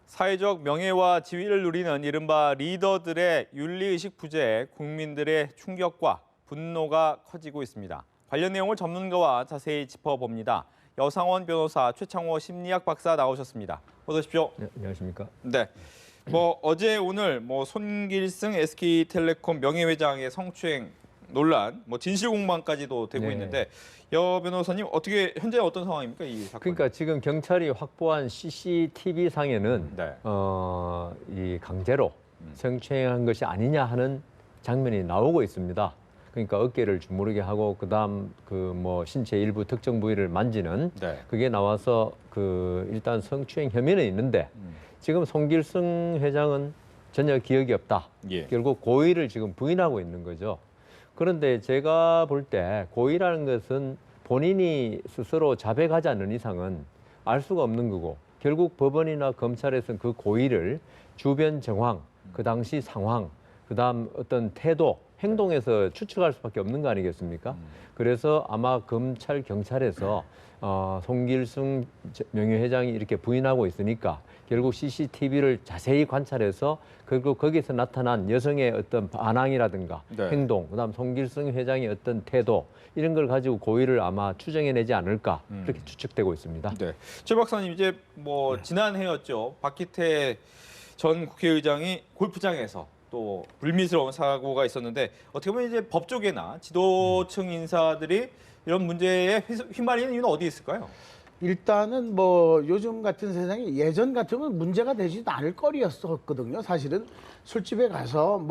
사회적 명예와 지위를 누리는 이른바 리더들의 윤리의식 부재에 국민들의 충격과 분노가 커지고 있습니다. 관련 내용을 전문가와 자세히 짚어봅니다. 여상원 변호사, 최창호 심리학 박사 나오셨습니다. 어서 오십시오. 네, 안녕하십니까? 네. 어제 오늘 손길승 SK텔레콤 명예회장의 성추행 논란, 진실 공방까지도 되고 네. 있는데 여 변호사님 현재 어떤 상황입니까, 이 사건? 그러니까 지금 경찰이 확보한 CCTV 상에는 네. 이 강제로 성추행한 것이 아니냐 하는 장면이 나오고 있습니다. 그러니까 어깨를 주무르게 하고 그다음 신체 일부 특정 부위를 만지는 네. 그게 나와서 일단 성추행 혐의는 있는데 지금 송길승 회장은 전혀 기억이 없다. 예. 결국 고의를 지금 부인하고 있는 거죠. 그런데 제가 볼 때 고의라는 것은 본인이 스스로 자백하지 않는 이상은 알 수가 없는 거고 결국 법원이나 검찰에서는 그 고의를 주변 정황, 그 당시 상황, 그다음 어떤 태도, 행동에서 추측할 수밖에 없는 거 아니겠습니까? 그래서 아마 검찰, 경찰에서 송길승 명예회장이 이렇게 부인하고 있으니까 결국 CCTV를 자세히 관찰해서 결국 거기서 나타난 여성의 어떤 반항이라든가 네. 행동, 그다음 송길승 회장의 어떤 태도 이런 걸 가지고 고의를 아마 추정해내지 않을까 그렇게 추측되고 있습니다. 네. 최 박사님 지난해였죠. 박기태 전 국회의장이 골프장에서 또 불미스러운 사고가 있었는데 어떻게 보면 이제 법조계나 지도층 인사들이 이런 문제에 휘말리는 이유는 어디 있을까요? 일단은 요즘 같은 세상에 예전 같으면 문제가 되지도 않을 거리였었거든요. 사실은 술집에 가서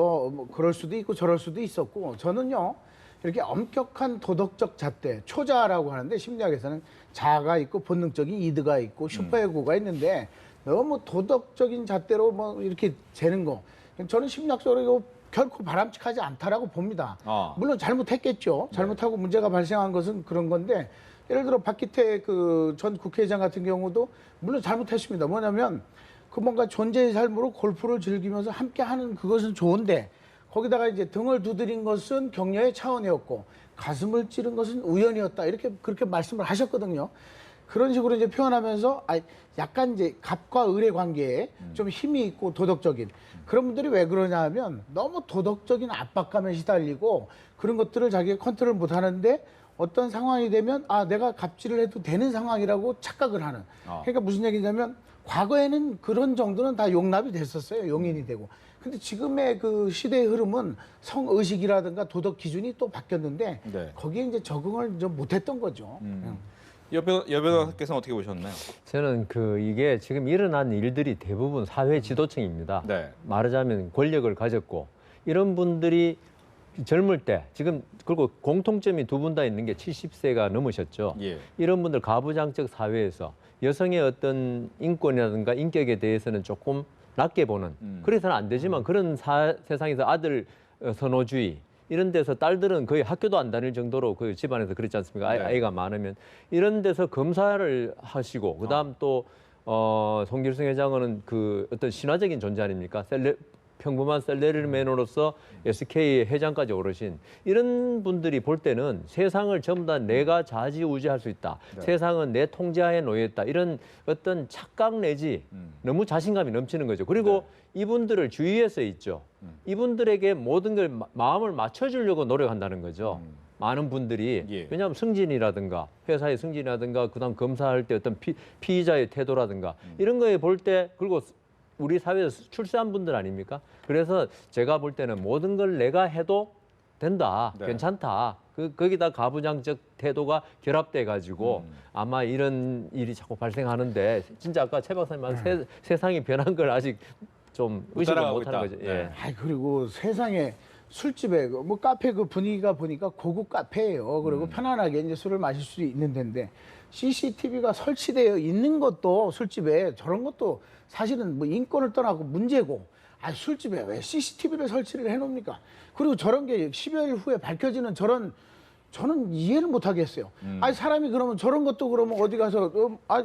그럴 수도 있고 저럴 수도 있었고 저는요 이렇게 엄격한 도덕적 잣대, 초자라고 하는데 심리학에서는 자아가 있고 본능적인 이드가 있고 슈퍼에고가 있는데 너무 도덕적인 잣대로 이렇게 재는 거 저는 심리학적으로 이거 결코 바람직하지 않다라고 봅니다. 물론 잘못했겠죠. 잘못하고 문제가 발생한 것은 그런 건데 예를 들어 박기태 전 국회의장 같은 경우도 물론 잘못했습니다. 뭐냐면 뭔가 존재의 삶으로 골프를 즐기면서 함께 하는 그것은 좋은데 거기다가 이제 등을 두드린 것은 격려의 차원이었고 가슴을 찌른 것은 우연이었다. 그렇게 말씀을 하셨거든요. 그런 식으로 이제 표현하면서 약간 이제 갑과 을의 관계에 좀 힘이 있고 도덕적인 그런 분들이 왜 그러냐 하면 너무 도덕적인 압박감에 시달리고 그런 것들을 자기가 컨트롤 못 하는데 어떤 상황이 되면 내가 갑질을 해도 되는 상황이라고 착각을 하는. 그러니까 무슨 얘기냐면 과거에는 그런 정도는 다 용납이 됐었어요. 용인이 되고. 근데 지금의 시대의 흐름은 성의식이라든가 도덕 기준이 또 바뀌었는데 네. 거기에 이제 적응을 좀 못했던 거죠. 여 변호사께서는 어떻게 보셨나요? 저는 이게 지금 일어난 일들이 대부분 사회 지도층입니다. 네. 말하자면 권력을 가졌고 이런 분들이 젊을 때 지금 그리고 공통점이 두 분 다 있는 게 70세가 넘으셨죠. 예. 이런 분들 가부장적 사회에서 여성의 어떤 인권이라든가 인격에 대해서는 조금 낮게 보는 그래서는 안 되지만 그런 세상에서 아들 선호주의 이런 데서 딸들은 거의 학교도 안 다닐 정도로 집안에서 그렇지 않습니까? 네. 아이가 많으면 이런 데서 검사를 하시고 그다음 또 송길승 회장은 어떤 신화적인 존재 아닙니까? 평범한 셀러리맨으로서 SK 회장까지 오르신 이런 분들이 볼 때는 세상을 전부 다 내가 좌지우지할 수 있다. 네. 세상은 내 통제하에 놓여 있다. 이런 어떤 착각 내지 너무 자신감이 넘치는 거죠. 그리고 이분들을 주위에서 있죠. 이분들에게 모든 걸 마음을 맞춰주려고 노력한다는 거죠. 많은 분들이 예. 왜냐하면 승진이라든가 회사의 승진이라든가 그다음 검사할 때 어떤 피의자의 태도라든가 이런 거에 볼 때 그리고 우리 사회에서 출세한 분들 아닙니까? 그래서 제가 볼 때는 모든 걸 내가 해도 된다, 네. 괜찮다. 거기다 가부장적 태도가 결합돼 가지고 아마 이런 일이 자꾸 발생하는데 진짜 아까 최 박사님 말 세상이 변한 걸 아직 좀 의식을 못하는 거죠. 예. 그리고 세상에 술집에 카페 분위기가 보니까 고급 카페예요. 그리고 편안하게 이제 술을 마실 수 있는 데인데 CCTV가 설치되어 있는 것도 술집에 저런 것도 사실은 인권을 떠나고 문제고 술집에 왜 CCTV를 설치를 해놓습니까? 그리고 저런 게 10여일 후에 밝혀지는 저는 이해를 못 하겠어요. 사람이 그러면 저런 것도 그러면 어디 가서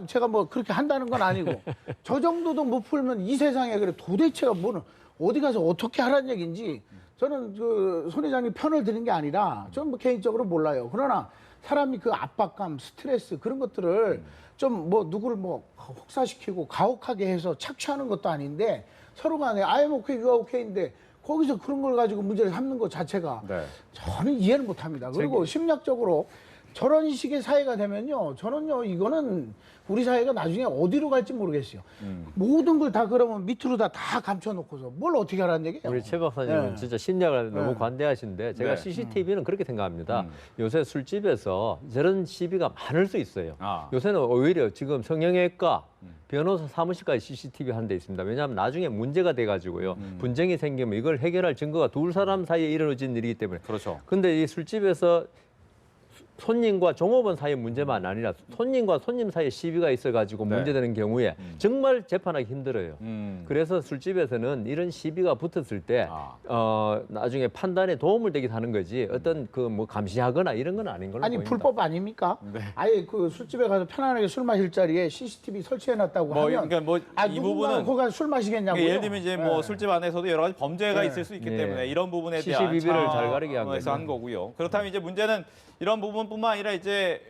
제가 그렇게 한다는 건 아니고 저 정도도 못 풀면 이 세상에 도대체가 어디 가서 어떻게 하라는 얘기인지 저는 손 회장님 편을 드는 게 아니라 저는 개인적으로 몰라요. 그러나 사람이 그 압박감, 스트레스 그런 것들을 좀 뭐 누구를 뭐 혹사시키고 가혹하게 해서 착취하는 것도 아닌데 서로 간에 I am okay, you are okay인데 거기서 그런 걸 가지고 문제를 삼는 것 자체가 네. 저는 이해를 못합니다. 그리고 심리학적으로 저런 식의 사회가 되면요, 저는요 이거는 우리 사회가 나중에 어디로 갈지 모르겠어요. 모든 걸 다 그러면 밑으로 다 감춰놓고서 뭘 어떻게 하라는 얘기예요? 우리 최 박사님은 네. 진짜 심리학을 너무 네. 관대하신데 제가 네. CCTV는 그렇게 생각합니다. 요새 술집에서 저런 시비가 많을 수 있어요. 아. 요새는 오히려 지금 성형외과, 변호사 사무실까지 CCTV 하는 데 있습니다. 왜냐하면 나중에 문제가 돼가지고요. 분쟁이 생기면 이걸 해결할 증거가 두 사람 사이에 이루어진 일이기 때문에. 그렇죠. 근데 이 술집에서 손님과 종업원 사이의 문제만 아니라 손님과 손님 사이에 시비가 있어가지고 네. 문제되는 경우에 정말 재판하기 힘들어요. 그래서 술집에서는 이런 시비가 붙었을 때 나중에 판단에 도움을 되게 하는 거지 어떤 그 뭐 감시하거나 이런 건 아닌 걸로 아니 보입니다. 불법 아닙니까? 아예 그 술집에 가서 편안하게 술 마실 자리에 CCTV 설치해놨다고 뭐 하면 그러니까 뭐 이 이 부분은 거기 가서 술 마시겠냐고요? 예를 들면 이제 뭐 네. 술집 안에서도 여러 가지 범죄가 네. 있을 수 있기 네. 때문에 이런 부분에 대한 CCTV를 잘 가리게 한 차원에서 거죠. 한 거고요. 그렇다면 이제 문제는 이런 부분뿐만 아니라 이제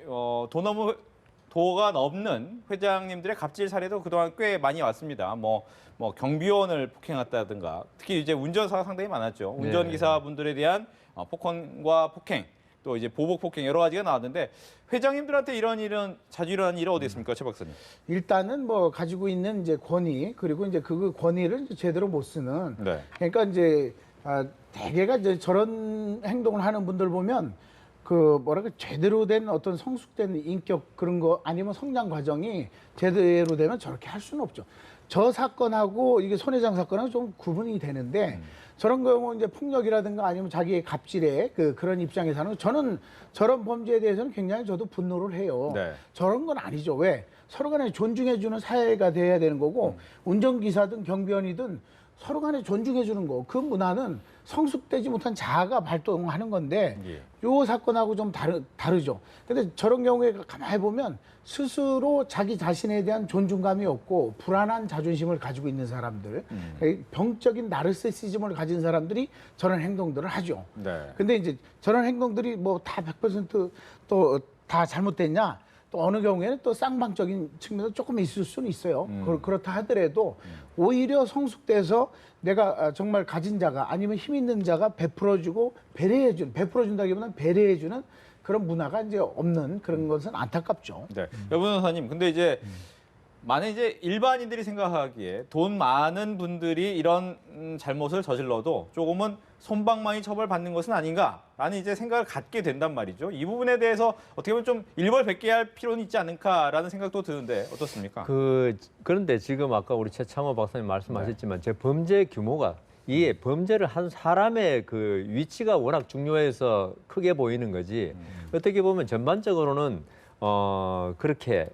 도가 넘는 회장님들의 갑질 사례도 그동안 꽤 많이 왔습니다. 뭐 경비원을 폭행했다든가 특히 이제 운전사가 상당히 많았죠. 네. 운전기사분들에 대한 폭언과 폭행 또 이제 보복 폭행 여러 가지가 나왔는데 회장님들한테 이런 일은 자주 일어나는 일은 어디 있습니까, 최 박사님? 일단은 뭐 가지고 있는 이제 권위 그리고 이제 그 권위를 이제 제대로 못 쓰는 네. 그러니까 이제 대개가 이제 저런 행동을 하는 분들 보면 그 뭐랄까 제대로 된 어떤 성숙된 인격 그런 거 아니면 성장 과정이 제대로 되면 저렇게 할 수는 없죠. 저 사건하고 이게 손 회장 사건하고 좀 구분이 되는데 저런 경우 이제 폭력이라든가 아니면 자기의 갑질에 그런 입장에서는 저는 저런 범죄에 대해서는 굉장히 저도 분노를 해요. 네. 저런 건 아니죠. 왜? 서로 간에 존중해주는 사회가 돼야 되는 거고 운전기사든 경비원이든 서로 간에 존중해주는 거. 그 문화는 성숙되지 못한 자아가 발동하는 건데 예. 요 사건하고 좀 다르죠. 근데 저런 경우에 가만히 보면 스스로 자기 자신에 대한 존중감이 없고 불안한 자존심을 가지고 있는 사람들, 병적인 나르시시즘을 가진 사람들이 저런 행동들을 하죠. 네. 근데 이제 저런 행동들이 뭐 다 100%또 다 잘못됐냐? 또 어느 경우에는 또 쌍방적인 측면도 조금 있을 수는 있어요. 그렇다 하더라도 오히려 성숙돼서 내가 정말 가진 자가 아니면 힘 있는 자가 베풀어주고 베풀어준다기보다는 배려해주는 그런 문화가 이제 없는 그런 것은 안타깝죠. 네. 변호사님, 근데 이제 만약 이제 일반인들이 생각하기에 돈 많은 분들이 이런 잘못을 저질러도 조금은 솜방망이 처벌받는 것은 아닌가라는 이제 생각을 갖게 된단 말이죠. 이 부분에 대해서 어떻게 보면 좀 일벌백계할 필요는 있지 않을까라는 생각도 드는데 어떻습니까? 그런데 지금 아까 우리 최창호 박사님 말씀하셨지만 제 범죄 규모가 이 범죄를 한 사람의 그 위치가 워낙 중요해서 크게 보이는 거지. 어떻게 보면 전반적으로는 그렇게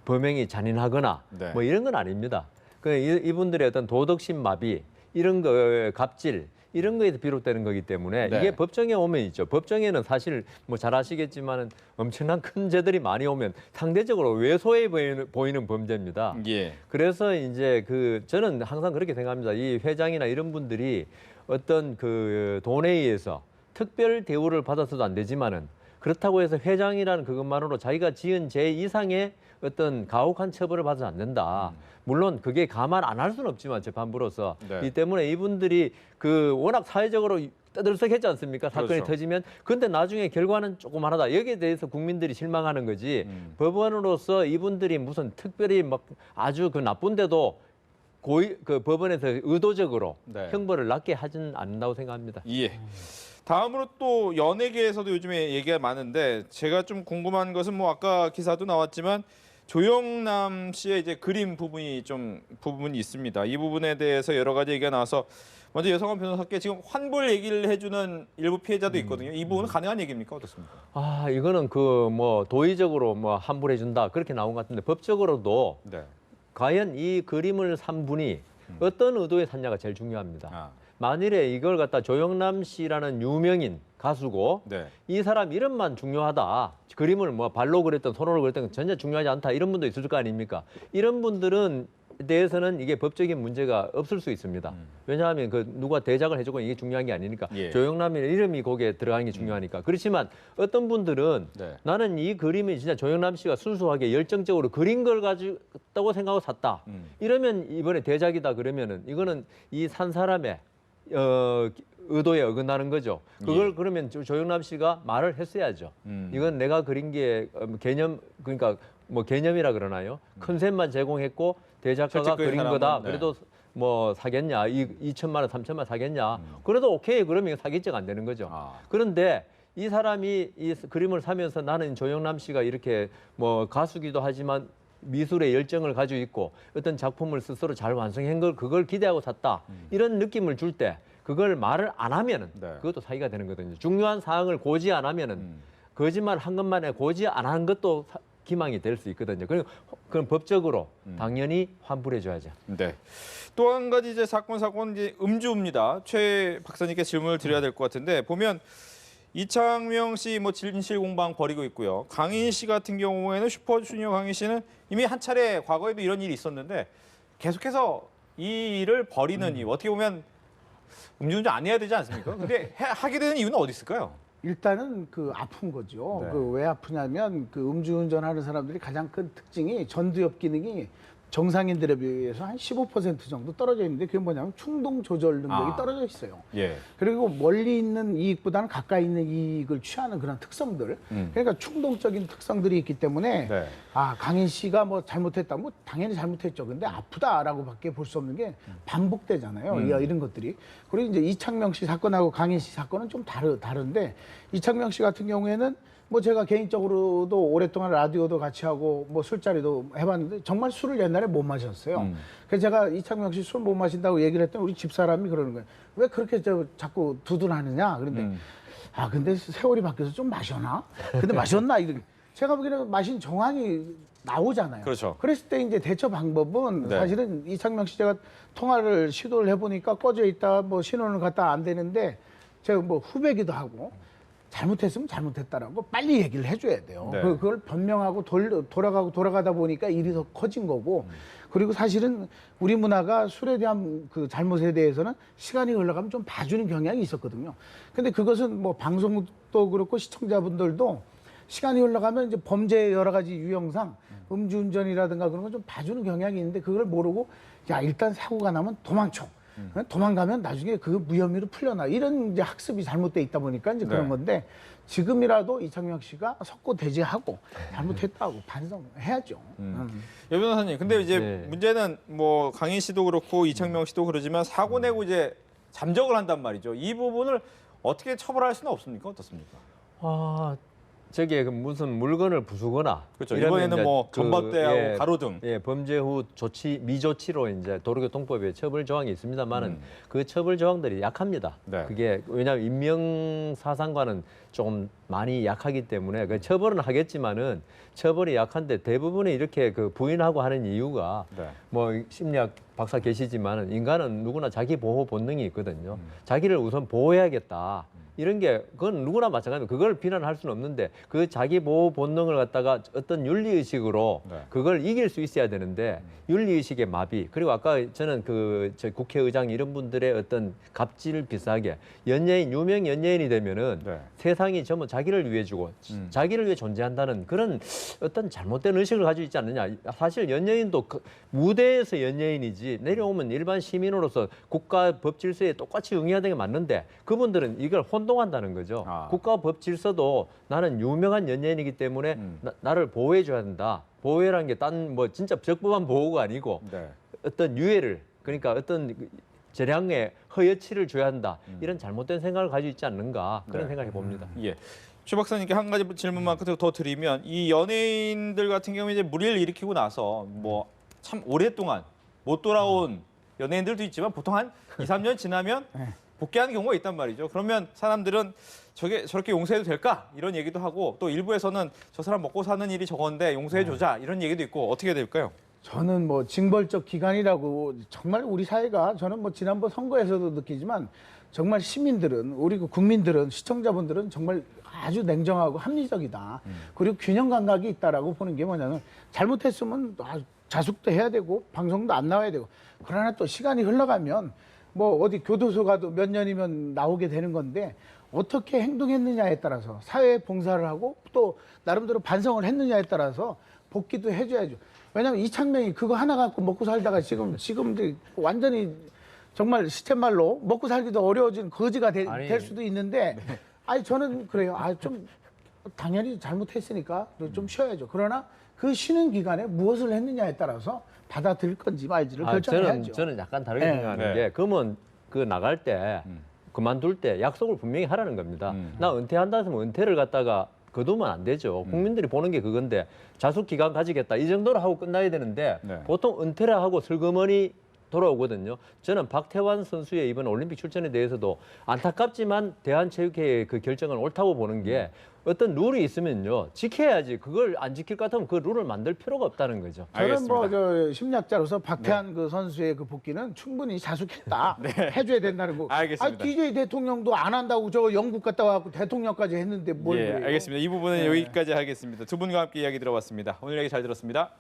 범행이 잔인하거나 네. 뭐 이런 건 아닙니다. 이분들의 어떤 도덕심 마비 이런 거 갑질 이런 거에서 비롯되는 거기 때문에 네. 이게 법정에 오면 있죠. 법정에는 사실 뭐 잘 아시겠지만은 엄청난 큰 죄들이 많이 오면 상대적으로 왜소해 보이는 범죄입니다. 예. 그래서 이제 저는 항상 그렇게 생각합니다. 이 회장이나 이런 분들이 어떤 그 돈에 의해서 특별 대우를 받아서도 안 되지만은 그렇다고 해서 회장이라는 그것만으로 자기가 지은 죄 이상의 어떤 가혹한 처벌을 받아서 안 된다. 물론 그게 감안 안 할 수는 없지만 재판부로서 네. 이 때문에 이분들이 워낙 사회적으로 떠들썩했지 않습니까? 사건이 그렇죠. 터지면 근데 나중에 결과는 조그만하다. 여기에 대해서 국민들이 실망하는 거지. 법원으로서 이분들이 무슨 특별히 막 아주 그 나쁜데도 법원에서 의도적으로 네. 형벌을 낮게 하진 않는다고 생각합니다. 예. 다음으로 또 연예계에서도 요즘에 얘기가 많은데 제가 좀 궁금한 것은 뭐 아까 기사도 나왔지만 조영남 씨의 이제 그림 부분이 있습니다. 이 부분에 대해서 여러 가지 얘기가 나와서 먼저 여성원 변호사께 지금 환불 얘기를 해주는 일부 피해자도 있거든요. 이 부분은 가능한 얘기입니까? 어떻습니까? 이거는 도의적으로 환불해 준다 그렇게 나온 것 같은데 법적으로도 네. 과연 이 그림을 산 분이 어떤 의도에 샀냐가 제일 중요합니다. 아, 만일에 이걸 갖다 조영남 씨라는 유명인 가수고 네. 이 사람 이름만 중요하다. 그림을 발로 그렸던 손으로 그렸던 건 전혀 중요하지 않다. 이런 분도 있을 거 아닙니까? 이런 분들은 대해서는 이게 법적인 문제가 없을 수 있습니다. 왜냐하면 그 누가 대작을 해주고 이게 중요한 게 아니니까 예. 조영남이라는 이름이 거기에 들어가는 게 중요하니까. 그렇지만 어떤 분들은 네. 나는 이 그림이 진짜 조영남 씨가 순수하게 열정적으로 그린 걸 가지고 생각하고 샀다. 이러면 이번에 대작이다 그러면은 이거는 이 산 사람의 의도에 어긋나는 거죠. 그걸 예. 그러면 조영남 씨가 말을 했어야죠. 이건 내가 그린 게 개념 그러니까 뭐 개념이라 그러나요? 컨셉만 제공했고 대작가가 실제 그린 사람은, 거다. 네. 그래도 뭐 사겠냐? 2천만 원, 3천만 원 사겠냐? 그래도 오케이. 그러면 사기죄가 안 되는 거죠. 아. 그런데 이 사람이 이 그림을 사면서 나는 조영남 씨가 이렇게 뭐 가수기도 하지만 미술의 열정을 가지고 있고 어떤 작품을 스스로 잘 완성한 걸 그걸 기대하고 샀다. 이런 느낌을 줄 때 그걸 말을 안 하면은 네. 그것도 사기가 되는 거거든요. 중요한 사항을 고지 안 하면은 거짓말 한 것만에 고지 안 하는 것도 기망이 될 수 있거든요. 그럼 법적으로 당연히 환불해 줘야죠. 네. 또 한 가지 이제 사건 이제 음주입니다. 최 박사님께 질문을 드려야 될 것 같은데 보면 이창명 씨 뭐 진실 공방 벌이고 있고요. 강인 씨 같은 경우에는 슈퍼주니어 강인 씨는 이미 한 차례 과거에도 이런 일이 있었는데 계속해서 이 일을 벌이는 이유 어떻게 보면 음주운전 안 해야 되지 않습니까? 근데 하게 되는 이유는 어디 있을까요? 일단은 그 아픈 거죠. 네. 그 왜 아프냐면 그 음주운전하는 사람들이 가장 큰 특징이 전두엽 기능이 정상인들에 비해서 한 15% 정도 떨어져 있는데 그게 뭐냐면 충동 조절 능력이 아. 떨어져 있어요. 예. 그리고 멀리 있는 이익보다는 가까이 있는 이익을 취하는 그런 특성들. 그러니까 충동적인 특성들이 있기 때문에 네. 아 강인 씨가 뭐 잘못했다. 뭐 당연히 잘못했죠. 근데 아프다라고밖에 볼 수 없는 게 반복되잖아요. 이런 것들이. 그리고 이제 이창명 씨 사건하고 강인 씨 사건은 좀 다른데 이창명 씨 같은 경우에는 뭐 제가 개인적으로도 오랫동안 라디오도 같이 하고 뭐 술자리도 해봤는데 정말 술을 옛날에 못 마셨어요. 그래서 제가 이창명 씨 술 못 마신다고 얘기를 했더니 우리 집사람이 그러는 거예요. 왜 그렇게 자꾸 두둔하느냐. 그런데 아 근데 세월이 바뀌어서 좀 마셨나? 근데 마셨나? 이렇게 제가 보기에는 마신 정황이 나오잖아요. 그렇죠. 그랬을 때 이제 대처 방법은 네. 사실은 이창명 씨 제가 통화를 시도를 해보니까 꺼져 있다 뭐 신호를 갖다 안 되는데 제가 뭐 후배기도 하고 잘못했으면 잘못했다라고 빨리 얘기를 해줘야 돼요. 네. 그걸 변명하고 돌아가다 보니까 일이 더 커진 거고 그리고 사실은 우리 문화가 술에 대한 그 잘못에 대해서는 시간이 흘러가면 좀 봐주는 경향이 있었거든요. 근데 그것은 뭐 방송도 그렇고 시청자분들도 시간이 흘러가면 이제 범죄의 여러 가지 유형상 음주운전이라든가 그런 건 좀 봐주는 경향이 있는데 그걸 모르고 야 일단 사고가 나면 도망쳐. 도망가면 나중에 그 무혐의로 풀려나 이런 이제 학습이 잘못돼 있다 보니까 이제 그런 네. 건데 지금이라도 이창명 씨가 석고대죄하고 잘못했다고 반성해야죠. 여 변호사님, 근데 이제 네. 문제는 뭐 강인 씨도 그렇고 이창명 씨도 그러지만 사고 내고 이제 잠적을 한단 말이죠. 이 부분을 어떻게 처벌할 수는 없습니까? 어떻습니까? 저게 그 무슨 물건을 부수거나 그렇죠. 이러면 이번에는 이제 뭐 전봇대하고 예, 가로등. 예, 범죄 후 미조치로 이제 도로교통법에 처벌 조항이 있습니다만은 그 처벌 조항들이 약합니다. 네. 그게 왜냐하면 인명 사상과는 조금 많이 약하기 때문에 그 처벌은 하겠지만은 처벌이 약한데 대부분이 이렇게 그 부인하고 하는 이유가 네. 뭐 심리학 박사 계시지만은 인간은 누구나 자기 보호 본능이 있거든요. 자기를 우선 보호해야겠다. 이런 게 그건 누구나 마찬가지입니다. 그걸 비난할 수는 없는데 그 자기 보호 본능을 갖다가 어떤 윤리 의식으로 네. 그걸 이길 수 있어야 되는데 윤리 의식의 마비 그리고 아까 저는 저 국회의장 이런 분들의 어떤 갑질 비슷하게 연예인 유명 연예인이 되면은 네. 세상이 전부 자기를 위해 주고 자기를 위해 존재한다는 그런 어떤 잘못된 의식을 가지고 있지 않느냐. 사실 연예인도 무대에서 연예인이지 내려오면 일반 시민으로서 국가 법 질서에 똑같이 응해야 되는 게 맞는데 그분들은 이걸 혼동한다는 거죠. 아. 국가 법 질서도 나는 유명한 연예인이기 때문에 나를 보호해 줘야 된다. 보호라는 게 딴 뭐 진짜 적법한 보호가 아니고 네. 어떤 유해를 그러니까 어떤 재량의 허여치를 줘야 한다. 이런 잘못된 생각을 가지고 있지 않는가 그런 네. 생각해 봅니다. 예. 최 박사님께 한 가지 질문만 더 드리면 이 연예인들 같은 경우에 이제 무리를 일으키고 나서 뭐 참 오랫동안 못 돌아온 연예인들도 있지만 보통 한 2, 3년 지나면 복귀하는 경우가 있단 말이죠. 그러면 사람들은 저렇게 용서해도 될까? 이런 얘기도 하고 또 일부에서는 저 사람 먹고 사는 일이 저건데 용서해주자 이런 얘기도 있고 어떻게 될까요? 저는 뭐 징벌적 기간이라고 정말 우리 사회가 저는 뭐 지난번 선거에서도 느끼지만 정말 시민들은 우리 국민들은 시청자분들은 정말 아주 냉정하고 합리적이다. 그리고 균형 감각이 있다라고 보는 게 뭐냐면 잘못했으면 자숙도 해야 되고 방송도 안 나와야 되고 그러나 또 시간이 흘러가면 뭐 어디 교도소 가도 몇 년이면 나오게 되는 건데 어떻게 행동했느냐에 따라서 사회 봉사를 하고 또 나름대로 반성을 했느냐에 따라서 복귀도 해줘야죠. 왜냐하면 이창명이 그거 하나 갖고 먹고 살다가 지금 이제 완전히 정말 시쳇말로 먹고 살기도 어려워진 거지가 될 수도 있는데 아니 저는 그래요. 좀 당연히 잘못했으니까 좀 쉬어야죠. 그러나 그 쉬는 기간에 무엇을 했느냐에 따라서 받아들일 건지 말지를 결정해야죠. 저는 약간 다르게 네. 생각하는 네. 게 그러면 그 나갈 때 그만둘 때 약속을 분명히 하라는 겁니다. 나 은퇴한다 했으면 은퇴를 갖다가 거두면 안 되죠. 국민들이 보는 게 그건데 자숙 기간 가지겠다 이 정도로 하고 끝나야 되는데 네. 보통 은퇴를 하고 슬그머니 돌아오거든요. 저는 박태환 선수의 이번 올림픽 출전에 대해서도 안타깝지만 대한체육회의 그 결정은 옳다고 보는 게 어떤 룰이 있으면요 지켜야지. 그걸 안 지킬 것 같으면 그 룰을 만들 필요가 없다는 거죠. 저는 뭐 알겠습니다. 저 심리학자로서 박태환 그 선수의 그 복귀는 충분히 자숙했다 해줘야 된다는 거. 알겠습니다. DJ 대통령도 안 한다고 저 영국 갔다 와갖고 대통령까지 했는데 뭘 예, 그래요? 알겠습니다. 이 부분은 네. 여기까지 하겠습니다. 두 분과 함께 이야기 들어봤습니다. 오늘 얘기 잘 들었습니다.